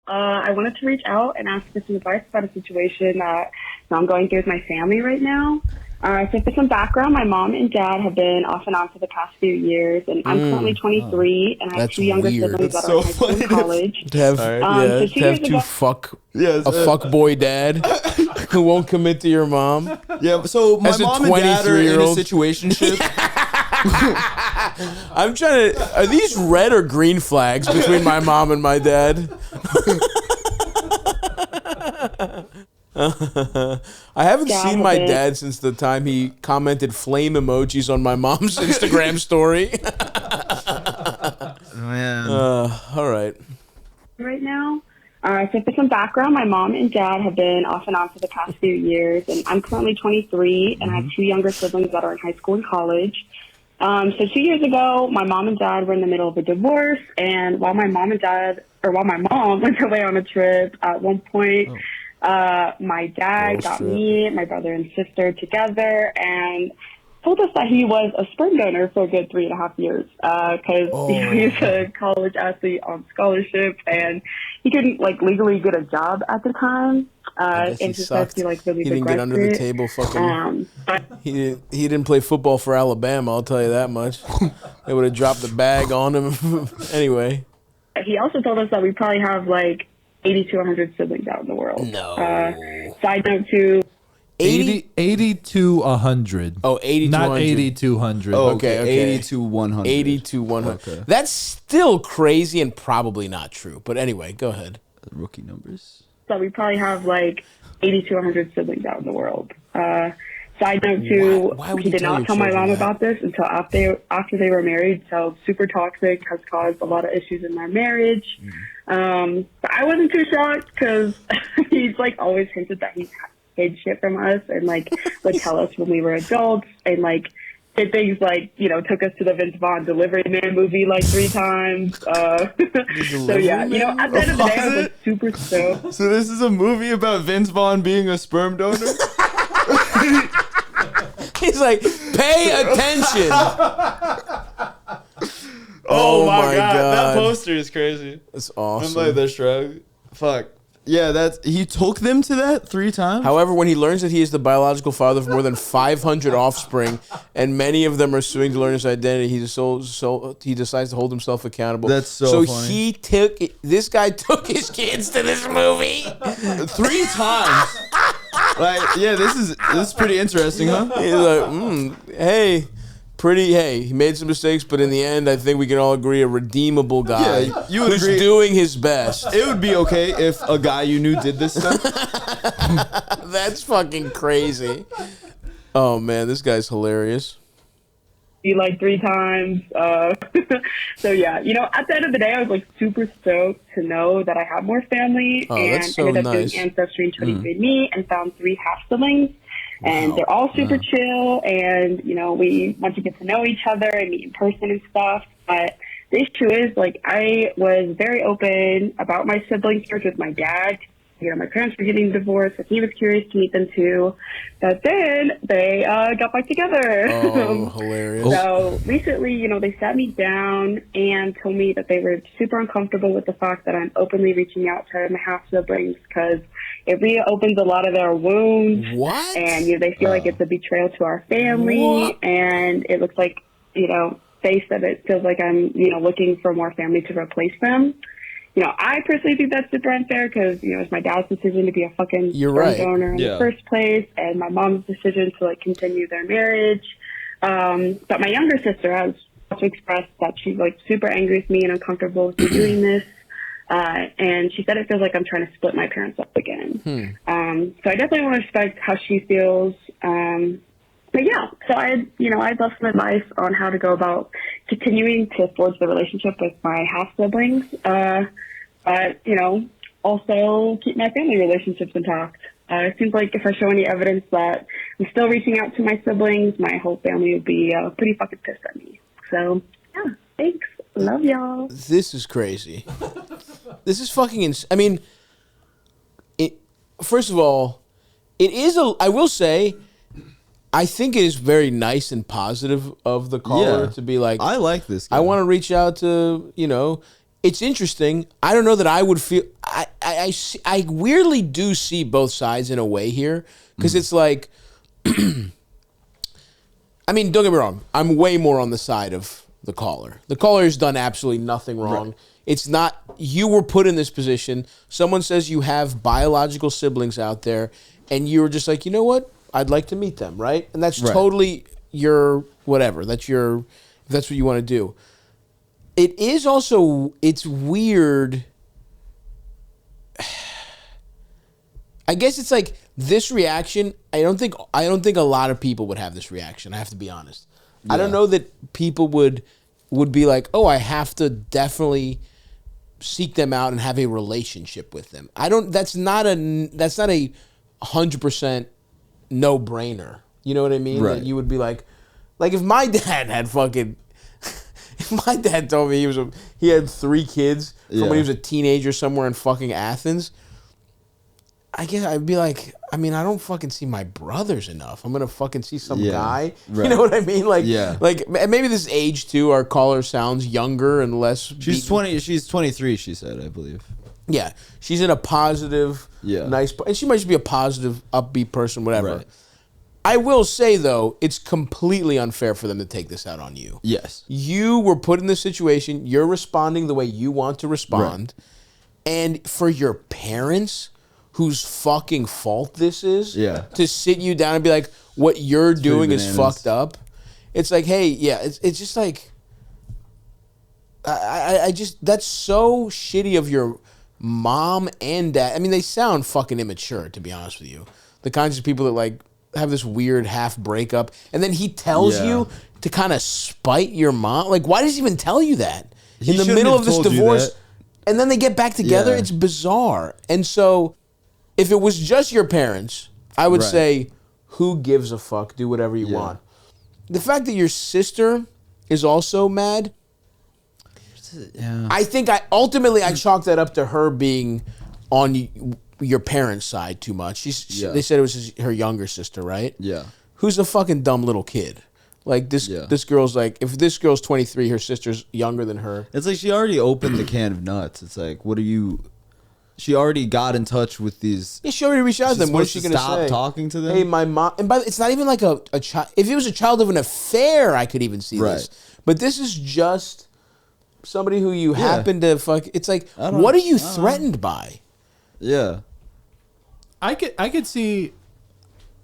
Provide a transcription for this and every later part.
I wanted to reach out and ask for some advice about a situation that I'm going through with my family right now. So for some background, my mom and dad have been off and on for the past few years, and I'm currently 23, and I have two younger siblings that are in high school and college. To have, so 2 years ago, a fuck boy dad who won't commit to your mom. Yeah, so my mom and dad are in a situationship. I'm trying to. Are these red or green flags between my mom and my dad? I haven't seen my dad since the time he commented flame emojis on my mom's Instagram story. Man. All right. Right now. So for some background, my mom and dad have been off and on for the past few years, and I'm currently 23, and I have two younger siblings that are in high school and college. So 2 years ago, my mom and dad were in the middle of a divorce, and while my mom went away on a trip, at one point, my dad got me, my brother and sister together, and told us that he was a sperm donor for a good 3.5 years, because he was a college athlete on scholarship, and he couldn't legally get a job at the time. And he sucked. Really he didn't get under the table. Fucking. He didn't play football for Alabama. I'll tell you that much. They would have dropped the bag on him. Anyway. He also told us that we probably have 80 to 100 siblings out in the world. No. Side note too. 80 to 100. Oh, 80 to Not 100. 80 to 100. Oh, Okay. 80 to 100. 80 to 100. Okay. That's still crazy and probably not true. But anyway, go ahead. Rookie numbers. So we probably have 80 to 100 siblings out in the world. Side note too, he did not tell my mom about this until after they were married. So super toxic, has caused a lot of issues in their marriage. But I wasn't too shocked because he's always hinted that he's hid shit from us and would tell us when we were adults and did things took us to the Vince Vaughn Delivery Man movie 3 times. So yeah, at the end of the day, I was super stoked. So this is a movie about Vince Vaughn being a sperm donor? He's pay attention. Oh my god, that poster is crazy. That's awesome. I'm the shrug. Fuck. Yeah, he took them to that 3 times? However, when he learns that he is the biological father of more than 500 offspring, and many of them are suing to learn his identity, he decides to hold himself accountable. That's so funny. This guy took his kids to this movie 3 times. Yeah, this is pretty interesting, huh? He's hey. He made some mistakes, but in the end, I think we can all agree a redeemable guy. Yeah, you would who's agree. Doing his best. It would be okay if a guy you knew did this stuff. That's fucking crazy. Oh man, this guy's hilarious. 3 times. So yeah, at the end of the day, I was super stoked to know that I have more family, and that's so ended up nice. doing Ancestry and 23andMe and found 3 half siblings. And they're all super chill, and, we want to get to know each other and meet in person and stuff. But the issue is, I was very open about my siblings first with my dad. My parents were getting divorced, and he was curious to meet them too. But then they got back together. Oh, hilarious. So recently, they sat me down and told me that they were super uncomfortable with the fact that I'm openly reaching out to my half-siblings because it reopens a lot of their wounds. What? And they feel like it's a betrayal to our family. What? And it looks like, they said it feels like I'm, looking for more family to replace them. I personally think that's super unfair because, it's my dad's decision to be a fucking sperm donor in the first place, and my mom's decision to continue their marriage. But my younger sister has also expressed that she's super angry with me and uncomfortable with me doing this. And she said it feels like I'm trying to split my parents up again. So I definitely want to respect how she feels. But yeah, so I'd love some advice on how to go about continuing to forge the relationship with my half siblings. But also keep my family relationships intact. It seems like if I show any evidence that I'm still reaching out to my siblings, my whole family would be pretty fucking pissed at me. So yeah, thanks. Love y'all. This is crazy. This is fucking insane. I mean, first of all, I will say, I think it is very nice and positive of the caller to be I like this guy. I want to reach out to, it's interesting. I don't know that I would feel, I weirdly do see both sides in a way here, because it's like, I mean, don't get me wrong, I'm way more on the side of the caller. The caller has done absolutely nothing wrong. Right. It's not, you were put in this position. Someone says you have biological siblings out there, and you were just like, you know what? I'd like to meet them, right? And that's totally your whatever. That's what you want to do. It is also, it's weird. I guess it's like this reaction. I don't think a lot of people would have this reaction. I have to be honest. Yeah. I don't know that people would be like, oh, I have to definitely seek them out and have a relationship with them. That's not a 100% no brainer. You know what I mean? Right. That you would be like if my dad had fucking. If my dad told me he had 3 kids from when he was a teenager somewhere in fucking Athens, I guess I'd be like, I mean, I don't fucking see my brothers enough. I'm gonna fucking see some guy. Right. You know what I mean? Like, like maybe this age too. Our caller sounds younger and less. She's 20. She's 23. She said, I believe. Yeah, she's in a positive, nice, and she might just be a positive, upbeat person, whatever. Right. I will say, though, it's completely unfair for them to take this out on you. Yes. You were put in this situation. You're responding the way you want to respond. Right. And for your parents, whose fucking fault this is, to sit you down and be like, what you're doing is fucked up. It's like, hey, it's just like, I just, that's so shitty of your mom and dad. I mean, they sound fucking immature, to be honest with you. The kinds of people that, like, have this weird half breakup, and then he tells you to kind of spite your mom. Like, why does he even tell you that in the middle of this divorce? And then they get back together. It's bizarre. And so, if it was just your parents, I would say, who gives a fuck? Do whatever you want. The fact that your sister is also mad, I think I chalked that up to her being on your parents' side too much. They said it was her younger sister, right? Yeah. Who's a fucking dumb little kid. Like, this girl's like, if this girl's 23, her sister's younger than her. It's like she already opened the can of nuts. It's like, what are you... She already got in touch with these... Yeah, she already reached out to them. What is she going to say? Stop talking to them? Hey, my mom... And it's not even like a child... If it was a child of an affair, I could even see this. But this is just somebody who you happen to fuck... It's like, what are you threatened by? Yeah. I could see...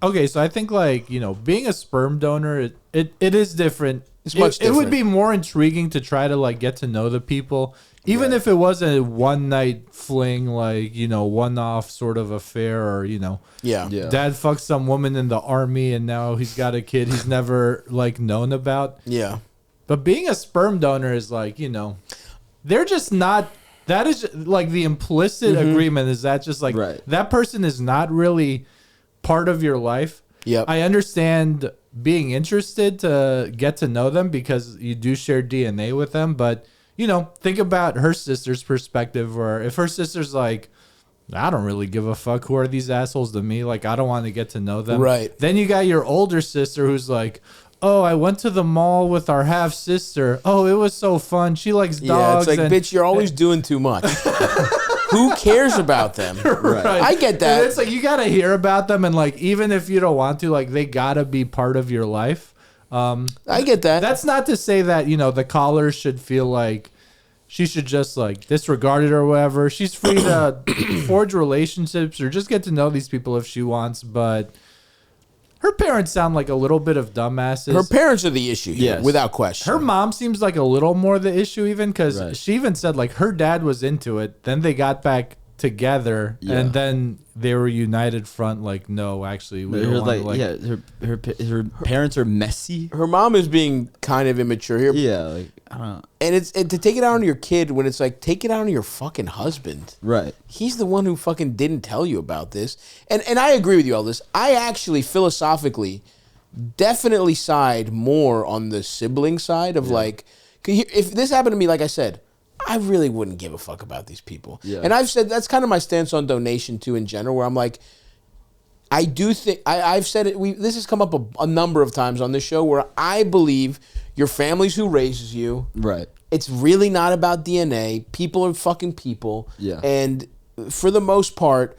Okay, so I think, like, you know, being a sperm donor, it is different. It's much different. It would be more intriguing to try to, like, get to know the people. Even if it was a one-night fling, like, you know, one-off sort of affair, or, you know, dad fucked some woman in the army and now he's got a kid he's never, like, known about. Yeah. But being a sperm donor is, like, you know, they're just not... That is, like, the implicit agreement is that just, like, that person is not really part of your life. Yep. I understand being interested to get to know them because you do share DNA with them, but... You know, think about her sister's perspective, or if her sister's like, I don't really give a fuck. Who are these assholes to me? Like, I don't want to get to know them. Right. Then you got your older sister who's like, oh, I went to the mall with our half sister. Oh, it was so fun. She likes dogs. Yeah, it's like, bitch, you're always doing too much. Who cares about them? Right. I get that. And it's like, you got to hear about them. And, like, even if you don't want to, like, they got to be part of your life. I get that. That's not to say that, you know, the caller should feel like she should just, like, disregard it or whatever. She's free to forge relationships or just get to know these people if she wants, but her parents sound like a little bit of dumbasses. Her parents are the issue here, without question. Her mom seems like a little more the issue even, because she even said, like, her dad was into it, then they got back together, and then they were united front, like, no, actually, we don't want to, like... her parents are messy. Her mom is being kind of immature here. Yeah, like, I don't know. And to take it out on your kid when it's like, take it out on your fucking husband. Right. He's the one who fucking didn't tell you about this. And I agree with you, Elvis. I actually, philosophically, definitely side more on the sibling side of, like... If this happened to me, like I said... I really wouldn't give a fuck about these people. Yeah. And I've said that's kind of my stance on donation too in general, where I'm like, I do think I've said it. This has come up a number of times on this show where I believe your family's who raises you. Right. It's really not about DNA. People are fucking people. Yeah. And for the most part,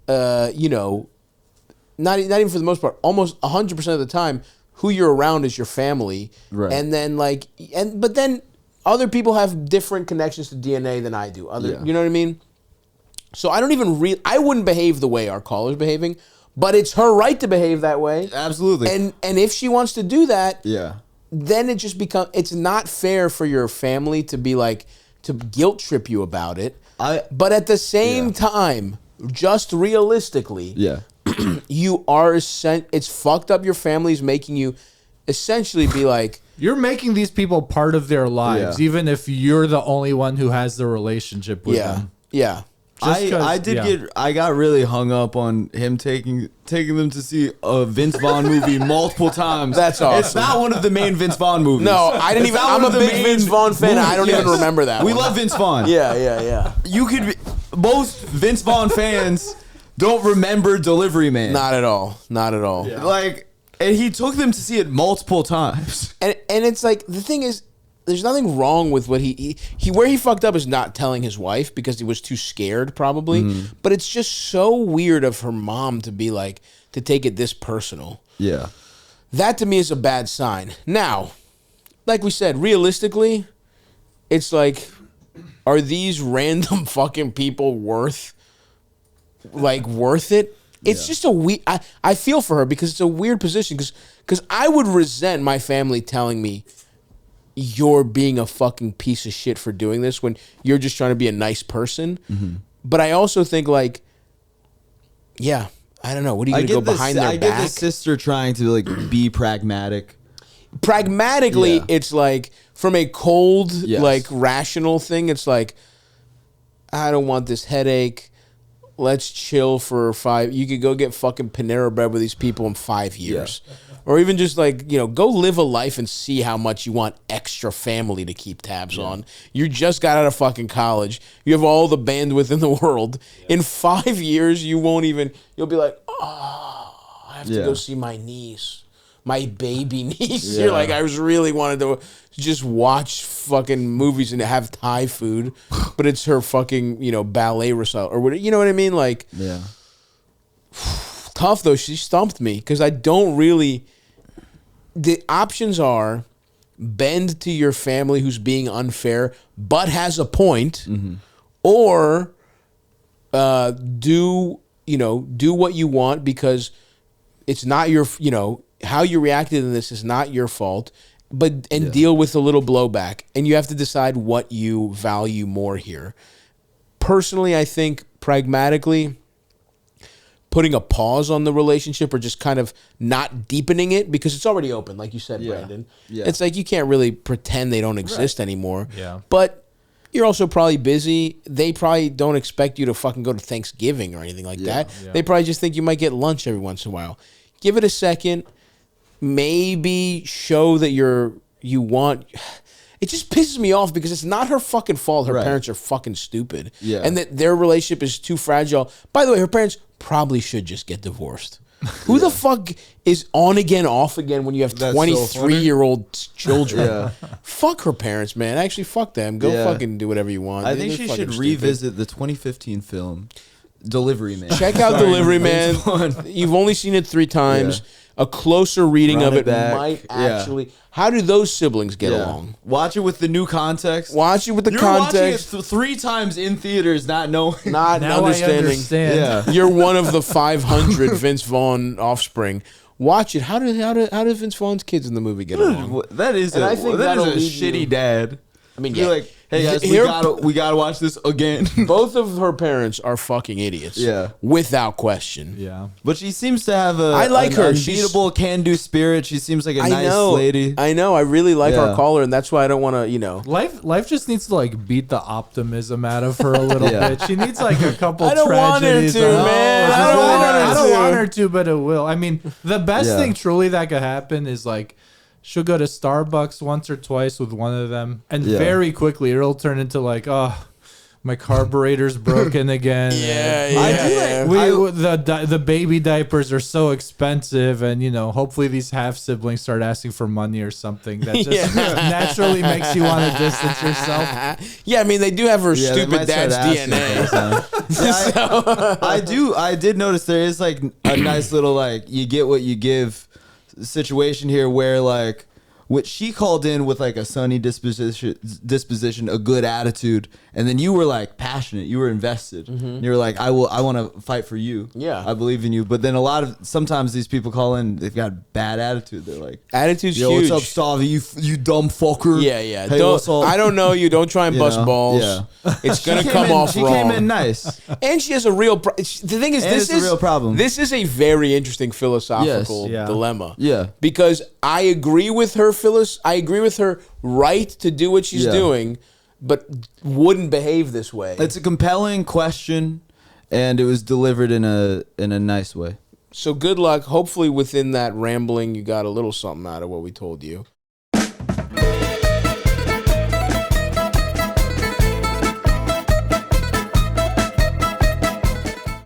you know, not even for the most part, almost 100% of the time, who you're around is your family. Right. And then but then other people have different connections to DNA than I do. You know what I mean? So I don't even I wouldn't behave the way our caller's behaving, but it's her right to behave that way. Absolutely. And if she wants to do that, yeah, then it just becomes, it's not fair for your family to be like, to guilt trip you about it. But at the same time, just realistically, you are, it's fucked up. Your family's making you essentially be like, you're making these people part of their lives, even if you're the only one who has the relationship with them. Yeah. I got really hung up on him taking them to see a Vince Vaughn movie multiple times. That's awesome. It's not one of the main Vince Vaughn movies. No, I didn't even. I'm a big Vince Vaughn fan. I don't even remember that. We love Vince Vaughn. Yeah. You could be, most Vince Vaughn fans don't remember Delivery Man. Not at all. Yeah. Like, and he took them to see it multiple times. And it's like, the thing is, there's nothing wrong with what he where he fucked up is not telling his wife because he was too scared probably. But it's just so weird of her mom to be like, to take it this personal. Yeah. That to me is a bad sign. Now, like we said, realistically, it's like, are these random fucking people worth it? It's just a weird, I feel for her because it's a weird position because I would resent my family telling me, you're being a fucking piece of shit for doing this when you're just trying to be a nice person. But I also think like, I don't know. What are you going to go behind their back? I get the sister trying to like be pragmatic. Pragmatically, it's like from a cold, like rational thing. It's like, I don't want this headache. Let's chill for 5. You could go get fucking Panera bread with these people in 5 years. Or even just like, you know, go live a life and see how much you want extra family to keep tabs on. You just got out of fucking college. You have all the bandwidth in the world. In 5 years, you'll be like, oh, I have to go see my niece, my baby niece. You're like, I was really wanted to just watch fucking movies and have Thai food, but it's her fucking, you know, ballet recital or whatever. You know what I mean? Like, tough though. She stumped me because I don't really. The options are bend to your family who's being unfair but has a point, or do what you want because it's not your, you know, how you reacted in this is not your fault, but deal with a little blowback, and you have to decide what you value more here. Personally, I think pragmatically, putting a pause on the relationship or just kind of not deepening it because it's already open, like you said, Brandon. Yeah. It's like you can't really pretend they don't exist anymore. Yeah. But you're also probably busy. They probably don't expect you to fucking go to Thanksgiving or anything like that. Yeah. They probably just think you might get lunch every once in a while. Give it a second. Maybe show that you want. It just pisses me off because it's not her fucking fault. Her parents are fucking stupid. Yeah. And that their relationship is too fragile. By the way, her parents probably should just get divorced. Who the fuck is on again, off again when you have 23-year-old children? Fuck her parents, man. Actually, fuck them. Go fucking do whatever you want. I think she should revisit the 2015 film Delivery Man. Check out Delivery Man. You've only seen it 3 times. A closer reading of it might actually. How do those siblings get along? Watch it with the new context. Watch it with the context. Watching it 3 times in theaters, not knowing, not understanding. Yeah. You're one of the 500 Vince Vaughn offspring. Watch it. How do Vince Vaughn's kids in the movie get along? That is a shitty dad. I mean, you're like, hey guys, we gotta watch this again. Both of her parents are fucking idiots. Yeah, without question. Yeah, but she seems to have I like her. Unbeatable can-do spirit. She seems like a nice lady. I know. I really like our caller, and that's why I don't want to. You know, life just needs to like beat the optimism out of her a little bit. She needs like a couple. I don't tragedies. Want her to, man. I don't want her to, but it will. I mean, the best thing truly that could happen is like, she'll go to Starbucks once or twice with one of them, and very quickly it'll turn into like, oh, My carburetor's broken again. The baby diapers are so expensive, and hopefully these half siblings start asking for money or something. That just naturally makes you want to distance yourself. Yeah, I mean they do have her stupid dad's DNA. I did notice there is like a nice little like you get what you give situation here, where like. Which she called in with like a sunny disposition, a good attitude, and then you were like passionate, you were invested. You were like, I want to fight for you. Yeah, I believe in you. But then sometimes these people call in, they've got bad attitude. They're like, attitude's huge. What's up, Stav? You dumb fucker. Yeah. Hey, I don't know you. Don't try and bust balls. Yeah. It's gonna come off wrong. She came in nice, and she has a real. The thing is, this is a real problem. This is a very interesting philosophical dilemma. Yeah, because I agree with her. I agree with her right to do what she's doing, but wouldn't behave this way. It's a compelling question, and it was delivered in a nice way. So good luck. Hopefully within that rambling, you got a little something out of what we told you.